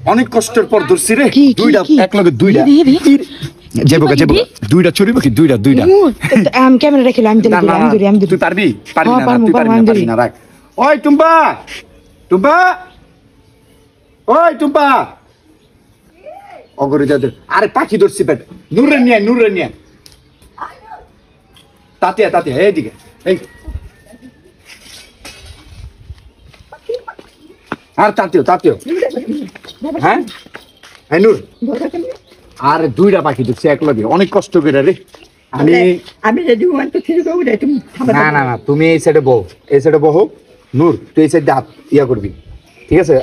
অনেক কষ্টের পর ধরছি রে দুইটা এক লগে দুইটা যাবো দুইটা চুরি বাকি দুইটা আমি ক্যামেরা রেখে আমি ধরি তুই পারবি না রাখ ওই টুম্পা অগরে যা আরে পাখি ধরছি পেট নূরে নিয়ে তাতিয়া এইদিকে এই আর তাতিও হ্যাঁ নূর আর দুইটা পাখি ধরছি এক লগে অনেক কষ্ট করে রে আমি যদি না তুমি এই সাইডে বহো নূর তুই এই সাইডে হাত ইয়া করবি ঠিক আছে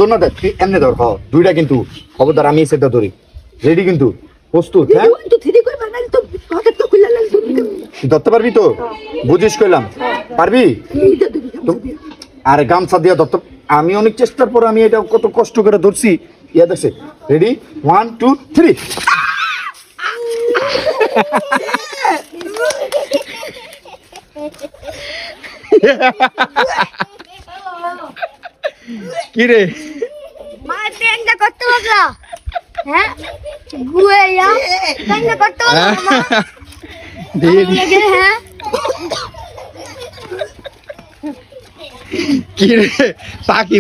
দোনো দেখ তুই এমনি ধর দুইটা কিন্তু খবরদার আমি এই সাইডটা ধরি রেডি কিন্তু প্রস্তুত হ্যাঁ ধরতে পারবি তো বুঝিস কইলাম পারবি আর গামছা দিয়া ধরতে আমি অনেক চেষ্টার পর আমি এটা কত কষ্ট করে ধরছি ইয়া দেখছে রেডি 1 2 3 কি রে মা ট্রেনটা করতে পারলা হ্যাঁ গুয়েয়া ট্রেনটা করতে পারলা মা লাগে হ্যাঁ কি রে পাখি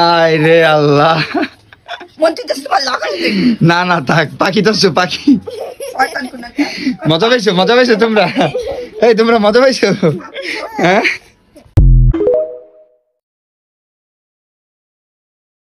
আয় রে আল্লাহ না থাক পাখি ধরছো পাখি মজা পাইছো তোমরা মজা পাইছো হ্যাঁ